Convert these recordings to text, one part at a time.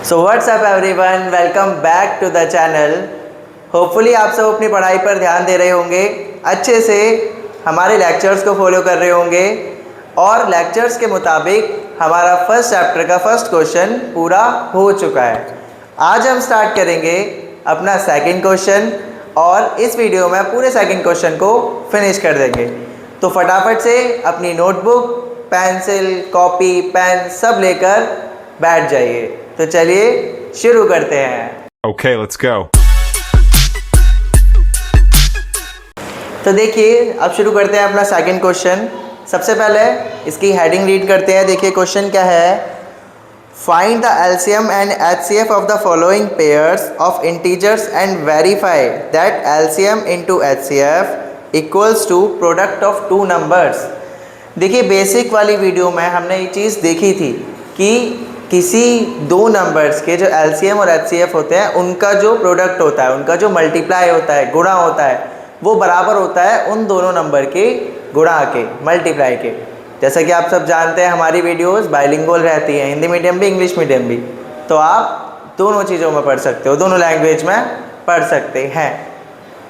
So what's up everyone, welcome back to the channel. Hopefully आप सब अपनी पढ़ाई पर ध्यान दे रहे होंगे, अच्छे से हमारे लेक्चर्स को फॉलो कर रहे होंगे और लेक्चर्स के मुताबिक हमारा फर्स्ट चैप्टर का फर्स्ट क्वेश्चन पूरा हो चुका है। आज हम स्टार्ट करेंगे अपना सेकंड क्वेश्चन और इस वीडियो में पूरे सेकंड क्वेश्चन को फिनिश कर देंगे। तो फटाफट से अपनी नोटबुक, पेंसिल, कॉपी, पेन सब लेकर बैठ जाइए। तो चलिए शुरू करते हैं। Okay, let's go. तो देखिए, अब शुरू करते हैं अपना सेकंड क्वेश्चन। सबसे पहले इसकी हेडिंग रीड करते हैं। देखिए क्वेश्चन क्या है। Find the LCM and HCF of the following pairs of integers and verify that LCM into HCF equals to product of two numbers. देखिए बेसिक वाली वीडियो में हमने ये चीज़ देखी थी कि किसी दो नंबर्स के जो एलसीएम और एचसीएफ होते हैं उनका जो प्रोडक्ट होता है, उनका जो मल्टीप्लाई होता है, गुणा होता है, वो बराबर होता है उन दोनों नंबर के गुणा के, मल्टीप्लाई के। जैसा कि आप सब जानते हैं हमारी वीडियोस बाइलिंगुअल रहती हैं, हिंदी मीडियम भी इंग्लिश मीडियम भी, तो आप दोनों चीज़ों में पढ़ सकते हो, दोनों लैंग्वेज में पढ़ सकते हैं।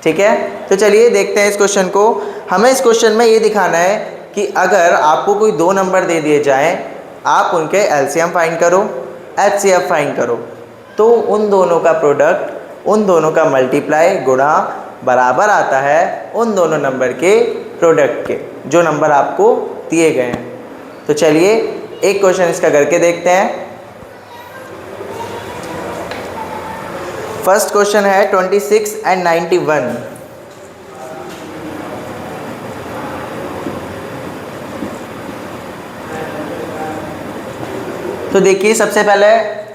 ठीक है, तो चलिए देखते हैं इस क्वेश्चन को। हमें इस क्वेश्चन में ये दिखाना है कि अगर आपको कोई दो नंबर दे दिए जाएँ, आप उनके एलसीएम फाइंड करो, एचसीएफ फाइंड करो, तो उन दोनों का प्रोडक्ट, उन दोनों का मल्टीप्लाई गुणा बराबर आता है उन दोनों नंबर के प्रोडक्ट के, जो नंबर आपको दिए गए हैं। तो चलिए एक क्वेश्चन इसका करके देखते हैं। फर्स्ट क्वेश्चन है 26 एंड 91। तो देखिए सबसे पहले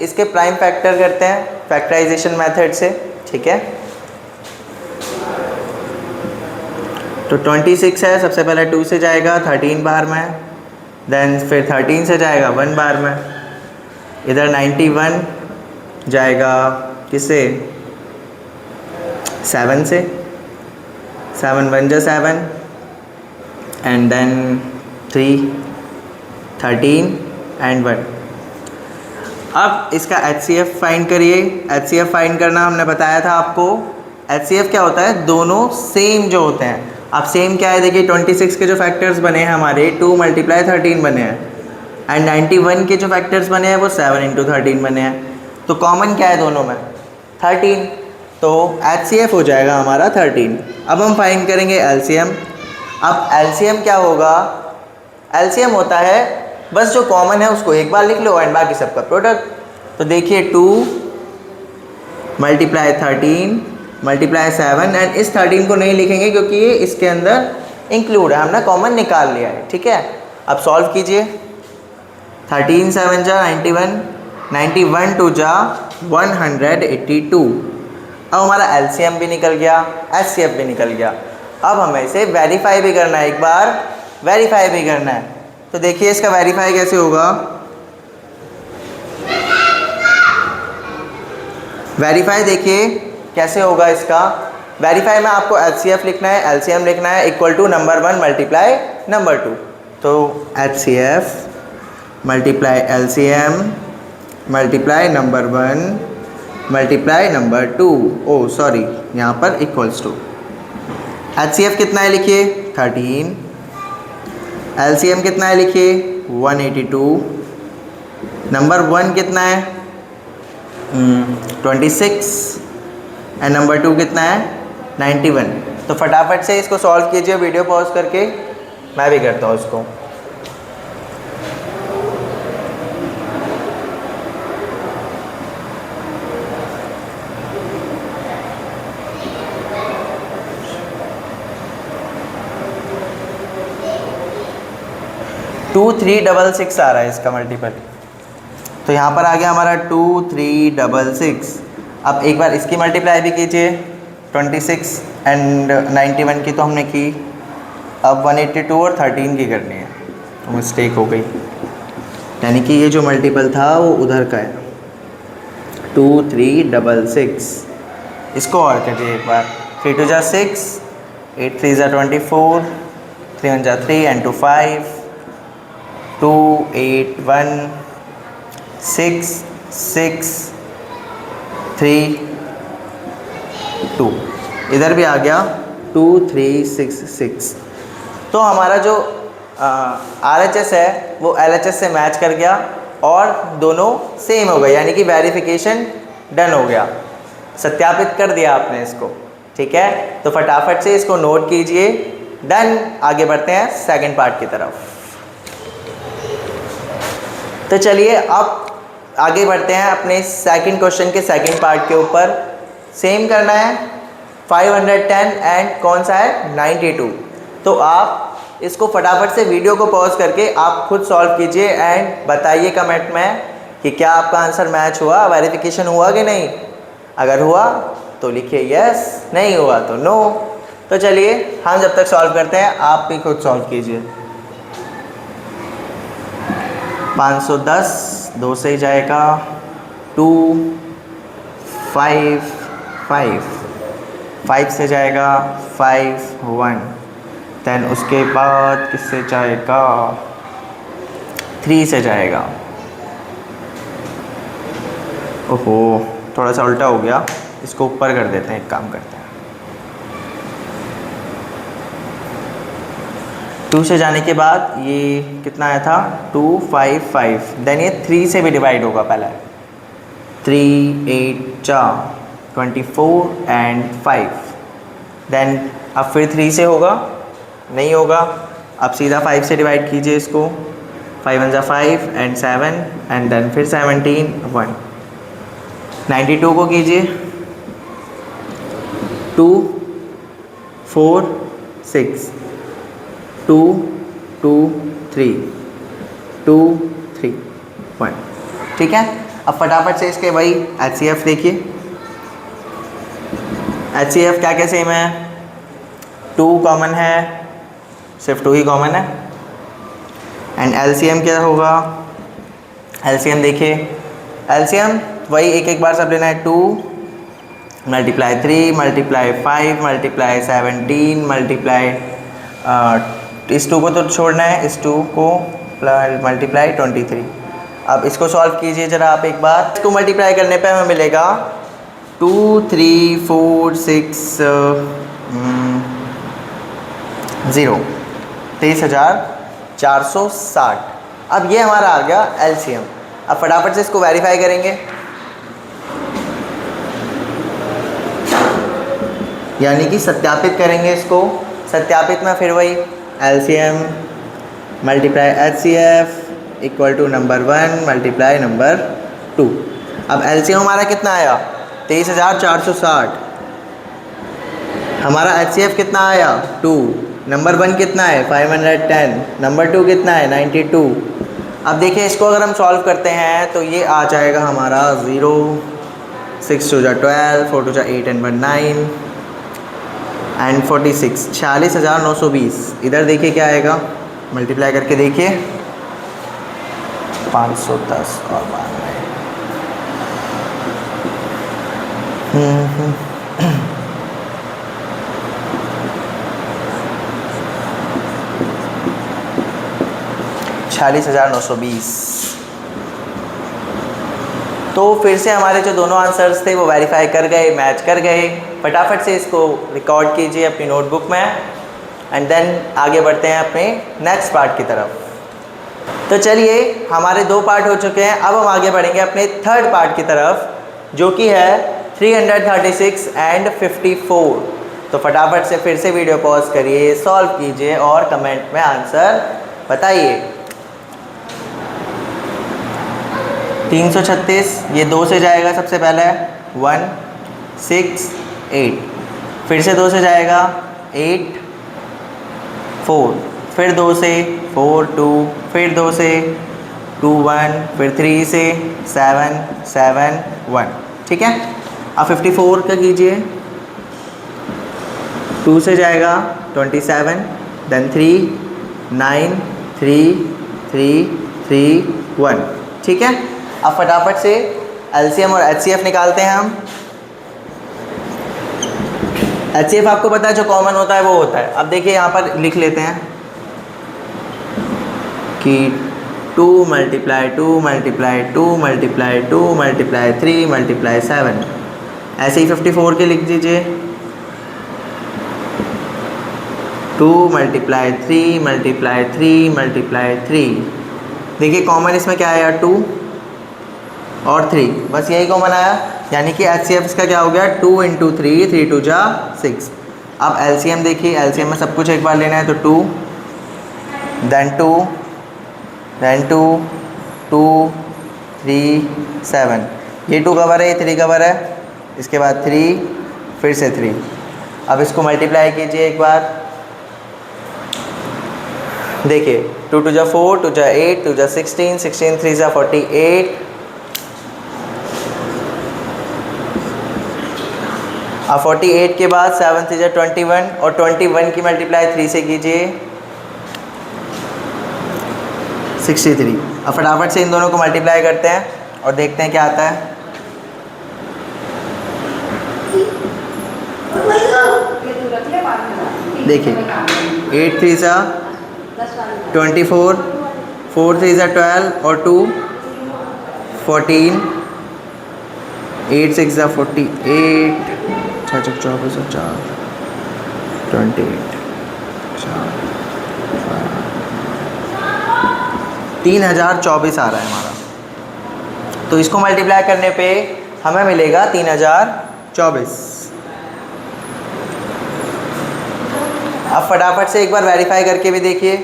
इसके प्राइम फैक्टर करते हैं फैक्टराइजेशन मेथड से। ठीक है, तो 26 है, सबसे पहले 2 से जाएगा 13 बार में, देन फिर 13 से जाएगा 1 बार में, इधर 91 जाएगा किससे, 7 से, 7 1 जा 7 एंड देन 3 13 एंड 1। अब इसका एचसीएफ फाइंड करिए। एचसीएफ फाइंड करना हमने बताया था आपको। एचसीएफ क्या होता है, दोनों सेम जो होते हैं। अब सेम क्या है, देखिए 26 के जो फैक्टर्स बने हैं हमारे 2 × 13 बने हैं, एंड 91 के जो फैक्टर्स बने हैं वो 7 × 13 बने हैं। तो कॉमन क्या है दोनों में, 13, तो एचसीएफ हो जाएगा हमारा 13। अब हम फाइंड करेंगे एलसीएम। अब एलसीएम क्या होगा, एलसीएम होता है बस जो कॉमन है उसको एक बार लिख लो एंड बाकी सबका प्रोडक्ट। तो देखिए 2 × 13 × 7 एंड इस 13 को नहीं लिखेंगे क्योंकि ये इसके अंदर इंक्लूड है, हमने कॉमन निकाल लिया है। ठीक है, अब सॉल्व कीजिए। 13 7 जा 91, 91 2 जा 182। अब हमारा एलसीएम भी निकल गया, एचसीएफ भी निकल गया। अब हमें इसे वेरीफाई भी करना है, एक बार वेरीफाई भी करना है। तो देखिए इसका वेरीफाई कैसे होगा। वेरीफाई देखिए कैसे होगा इसका। वेरीफाई में आपको एचसीएफ लिखना है, एलसीएम लिखना है, equal to number 1 multiply number 2। तो HCF multiply LCM multiply number 1 multiply number 2, oh sorry यहाँ पर इक्वल्स टू। एचसीएफ कितना है लिखिए 13, एलसीएम कितना है लिखिए 182, नंबर 1 कितना है 26 एंड नंबर 2 कितना है 91। तो फटाफट से इसको सॉल्व कीजिए, वीडियो पॉज करके, मैं भी करता हूँ इसको। टू 366 आ रहा है इसका मल्टीपल। तो यहाँ पर आ गया हमारा 2 366। अब एक बार इसकी मल्टीप्लाई भी कीजिए, 26 एंड 91 की तो हमने की, अब 182 और 13 की करनी है, तो मिस्टेक हो गई, यानी कि ये जो मल्टीपल था वो उधर का है 2 366। इसको और करिए एक बार, 3 2 जा 6, 8 3 जा 24, 3 1 जा 3 एंड 2 5, 2 8 1 6 6 3 2, इधर भी आ गया 2 3 6 6। तो हमारा जो RHS है वो LHS से मैच कर गया और दोनों सेम हो गए, यानी कि वेरिफिकेशन डन हो गया, सत्यापित कर दिया आपने इसको। ठीक है, तो फटाफट से इसको नोट कीजिए। डन, आगे बढ़ते हैं सेकंड पार्ट की तरफ। तो चलिए अब आगे बढ़ते हैं अपने सेकंड क्वेश्चन के सेकंड पार्ट के ऊपर। सेम करना है 510 एंड कौन सा है 92। तो आप इसको फटाफट से वीडियो को पॉज करके आप खुद सॉल्व कीजिए एंड बताइए कमेंट में कि क्या आपका आंसर मैच हुआ, वेरिफिकेशन हुआ कि नहीं। अगर हुआ तो लिखिए यस, नहीं हुआ तो नो। तो चलिए हम जब तक सॉल्व करते हैं आप भी खुद सॉल्व कीजिए। 510 2 से जाएगा 2 5 5 5 से जाएगा 5 1, देन उसके बाद किससे जाएगा 3 से जाएगा। ओहो थोड़ा सा उल्टा हो गया, इसको ऊपर कर देते हैं, एक काम करते हैं। 2 से जाने के बाद ये कितना आया था 2 5 5, देन ये 3 से भी डिवाइड होगा पहले। 3 8 4 24 एंड 5, देन अब फिर 3 से होगा, नहीं होगा। अब सीधा 5 से डिवाइड कीजिए इसको। 5 1 5 एंड 7 एंड देन फिर 17 1। 92 को कीजिए 2 4 6 2 2 3 2 3 1। ठीक है, अब फटाफट से इसके भाई HCF देखिए। HCF क्या क्या सेम है, 2 कॉमन है, सिर्फ 2 ही कॉमन है। एंड LCM क्या होगा, LCM देखिए, LCM वही एक एक बार सब लेना है। 2 मल्टीप्लाई 3 मल्टीप्लाई 5 मल्टीप्लाई 17 मल्टीप्लाई इस 2 को तो छोड़ना है, इस 2 को मल्टीप्लाई 23। अब इसको सॉल्व कीजिए ज़रा आप एक बार। इसको मल्टीप्लाई करने पे हमें मिलेगा 2 3 4 6 0 23,460। अब ये हमारा आ गया LCM। अब फटाफट से इसको वेरीफाई करेंगे, यानी कि सत्यापित करेंगे इसको। सत्यापित में फिर वही LCM multiply HCF equal to number 1 multiply number 2। अब LCM हमारा कितना आया 23,460। हमारा HCF कितना आया 2। नंबर 1 कितना है 510, नंबर 2 कितना है 92। अब देखिए इसको अगर हम सॉल्व करते हैं तो ये आ जाएगा हमारा 0 6 2 12 4 2 8 एंड 1 9 एंड 46 46,920। इधर देखिए क्या आएगा, मल्टीप्लाई करके देखिए 510 और 46,920। तो फिर से हमारे जो दोनों आंसर्स थे वो वेरीफाई कर गए, मैच कर गए। फटाफट से इसको रिकॉर्ड कीजिए अपनी नोटबुक में एंड देन आगे बढ़ते हैं अपने नेक्स्ट पार्ट की तरफ। तो चलिए हमारे 2 पार्ट हो चुके हैं, अब हम आगे बढ़ेंगे अपने थर्ड पार्ट की तरफ जो कि है 336 एंड 54। तो फटाफट से फिर से वीडियो पॉज करिए, सॉल्व कीजिए और कमेंट में आंसर बताइए। 336 ये 2 से जाएगा सबसे पहले 1 6 8, फिर से 2 से जाएगा 8 4, फिर 2 से 4 2, फिर 2 से 2 1, फिर 3 से 7 7 1। ठीक है, अब 54 का कीजिए। 2 से जाएगा 27, देन 3 9 3 3 3 1। ठीक है, अब फटाफट से LCM और HCF निकालते हैं हम। HCF आपको पता है जो कॉमन होता है वो होता है। अब देखिए यहाँ पर लिख लेते हैं कि 2 multiply 2 multiply 2 multiply 2 multiply 3 multiply 7, ऐसे ही 54 के लिख दीजिए। 2 मल्टीप्लाई 3 मल्टीप्लाई 3 मल्टीप्लाई 3, देखिए कॉमन इसमें क्या आया 2 और 3, बस यही कॉमन आया, यानी कि HCF इसका क्या हो गया 2 × 3, 3 2 जा 6। अब LCM देखिए, LCM में सब कुछ एक बार लेना है तो 2 then 2 then 2 2 3 7, ये 2 कवर है, ये 3 कवर है, इसके बाद 3 फिर से 3। अब इसको मल्टीप्लाई कीजिए एक बार, देखिए 2 2 जा 4, 2 जा 8, 2 जा 16, 16 3 जा 48। अब 48 के बाद 7 3 जा 21 और 21 की मल्टीप्लाई 3 से कीजिए 63। अब फटाफट से इन दोनों को मल्टीप्लाई करते हैं और देखते हैं क्या आता है। देखिए 8 3 जा 24, 4 3 जा 12 और 2 14, 8 6 जा 48, 6 6 24 और 4 28, 3024 आ रहा है हमारा। तो इसको मल्टीप्लाई करने पे हमें मिलेगा 3024। अब फटाफट से एक बार वेरीफाई करके भी देखिए।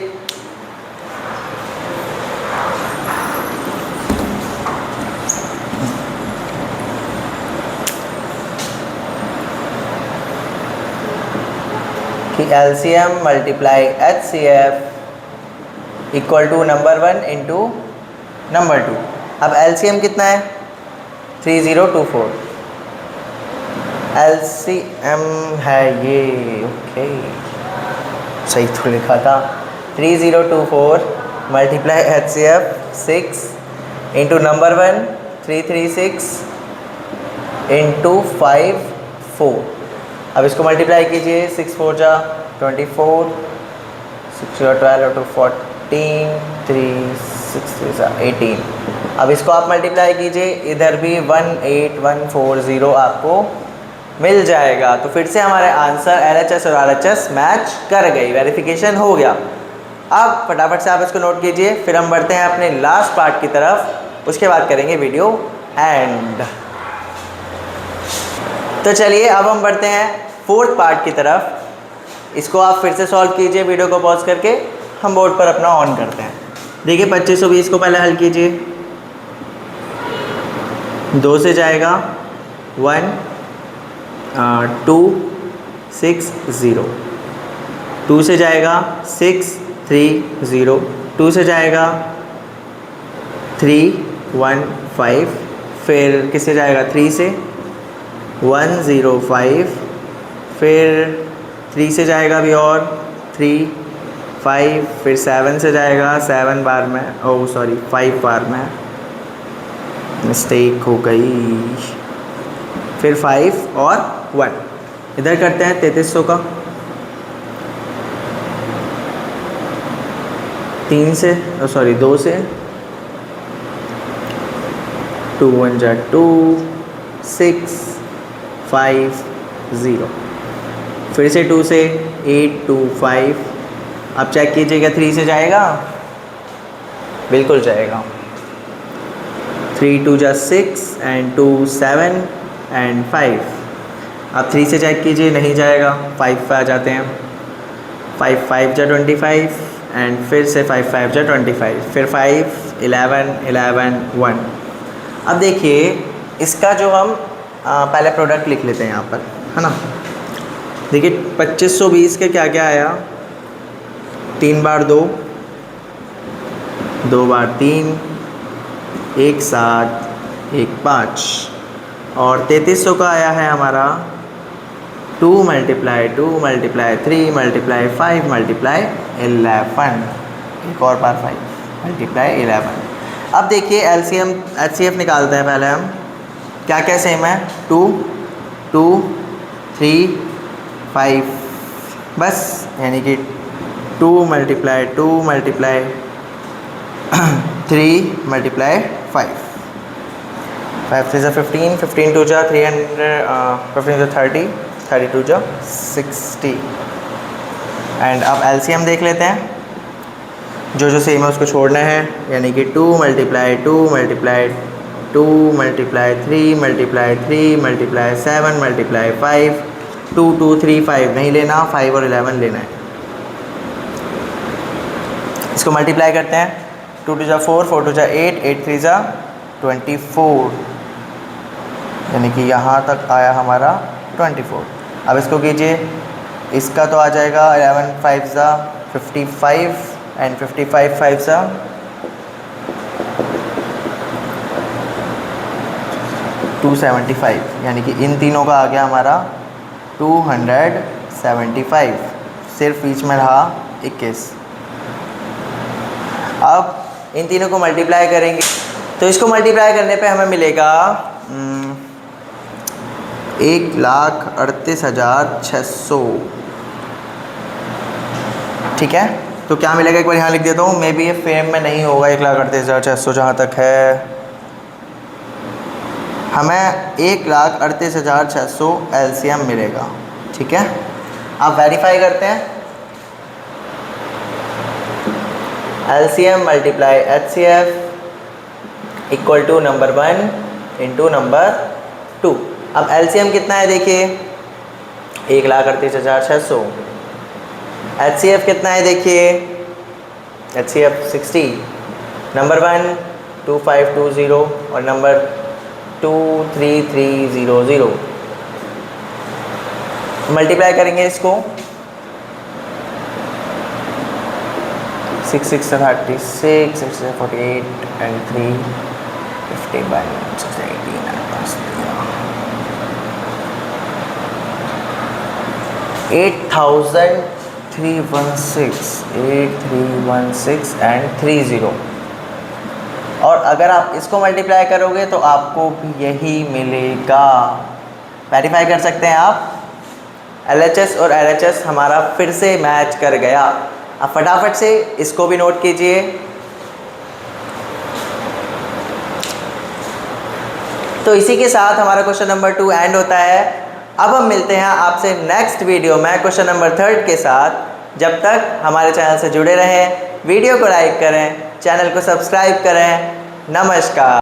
कि LCM multiply HCF equal to number 1 into number 2। अब LCM कितना है 3024, LCM है ये, ओके सही तो लिखा था। 3024 multiply HCF 6 into number 1 336 into 5 4। अब इसको मल्टीप्लाई कीजिए, 6 4 जा 24, 6 12 और 2 14, 3 6 3 जा 18। अब इसको आप मल्टीप्लाई कीजिए, इधर भी 18140 आपको मिल जाएगा। तो फिर से हमारे आंसर LHS और RHS मैच कर गई, वेरिफिकेशन हो गया। अब फटाफट से आप इसको नोट कीजिए, फिर हम बढ़ते हैं अपने लास्ट पार्ट की तरफ, उसके बाद करेंगे वीडियो एंड। तो चलिए अब हम बढ़ते हैं 4th पार्ट की तरफ। इसको आप फिर से सॉल्व कीजिए, वीडियो को पॉज करके हम बोर्ड पर अपना ऑन करते हैं। देखिए 2520 को पहले हल कीजिए, 2 से जाएगा 1 2 6 0, 2 से जाएगा 6 3 0, 2 से जाएगा 3 1 5, फिर किससे जाएगा 3 से 1 0 5, फिर 3 से जाएगा भी और 3 5, फिर 7 से जाएगा 7 बार में, ओह सॉरी 5 बार में मिस्टेक हो गई, फिर 5 और 1। इधर करते हैं 3300 का, 3 से सॉरी 2 से 2 1 जा 2 6 5 0, फिर से 2 से 8 2 5। अब चेक कीजिएगा 3 से जाएगा, बिल्कुल जाएगा, 3 2 जा 6 एंड 2 7 एंड 5। अब 3 से चेक कीजिए, नहीं जाएगा, 5 पे आ जाते हैं, 5 5 जा 25 एंड फिर से 5 5 जा 25, फिर 5 11 11 1। अब देखिए इसका जो हम पहले प्रोडक्ट लिख लेते हैं यहाँ पर, है ना। देखिए 2520 के क्या क्या आया, 3 बार 2, 2 बार 3, 1 7 1 5, और 3300 का आया है हमारा 2 मल्टीप्लाई 2 मल्टीप्लाई 3 मल्टीप्लाई 5 मल्टीप्लाई 11, एक और बार 5 मल्टीप्लाई 11। अब देखिए LCM HCF निकालते हैं पहले हम, क्या क्या सेम है 2 2 3 5, बस यानी कि 2 मल्टीप्लाई 2 मल्टीप्लाई 3 मल्टीप्लाई 5, 5 3 15, 15 2 जा 300, 15 जा 30, 32 जा 60। एंड अब एलसीएम देख लेते हैं, जो सेम है उसको छोड़ना है, यानी कि 2 multiply 2 multiply 2 multiply 3 multiply 3 multiply 7 multiply 5, 2 2 3 5 नहीं लेना, 5 और 11 लेना है। इसको मल्टीप्लाई करते हैं, 2 2 जा 4, 4 2 जा 8, 8 3 जा 24, यानी कि यहाँ तक आया हमारा 24। अब इसको कीजिए, इसका तो आ जाएगा 11 5 जा 55 एंड 55 5 जा 275, यानी कि इन तीनों का आ गया हमारा 275, सिर्फ बीच में रहा 21। अब इन तीनों को मल्टीप्लाई करेंगे, तो इसको मल्टीप्लाई करने पे हमें मिलेगा 1,38,600। ठीक है, तो क्या मिलेगा एक बार यहाँ लिख देता हूँ, मे बी ये फेम में नहीं होगा। 1,38,600 जहाँ तक है, हमें 1,38,600 एलसीएम मिलेगा। ठीक है, आप वेरीफाई करते हैं, LCM multiply HCF equal to number 1 into number 2। अब एलसीएम कितना है देखिए, 1,38,600। एचसीएफ कितना है देखिए, एचसीएफ 60, नंबर 1 2520 और नंबर 23300। मल्टीप्लाई करेंगे इसको, 6 6 36, 6 48 एंड 3 51 6 18 8,316 एंड 30। और अगर आप इसको मल्टीप्लाई करोगे तो आपको भी यही मिलेगा। वेरीफाई कर सकते हैं आप, LHS और LHS हमारा फिर से मैच कर गया। अब फटाफट से इसको भी नोट कीजिए। तो इसी के साथ हमारा क्वेश्चन नंबर 2 एंड होता है। अब हम मिलते हैं आपसे नेक्स्ट वीडियो में क्वेश्चन नंबर 3 के साथ। जब तक हमारे चैनल से जुड़े रहें, वीडियो को लाइक करें, चैनल को सब्सक्राइब करें। नमस्कार।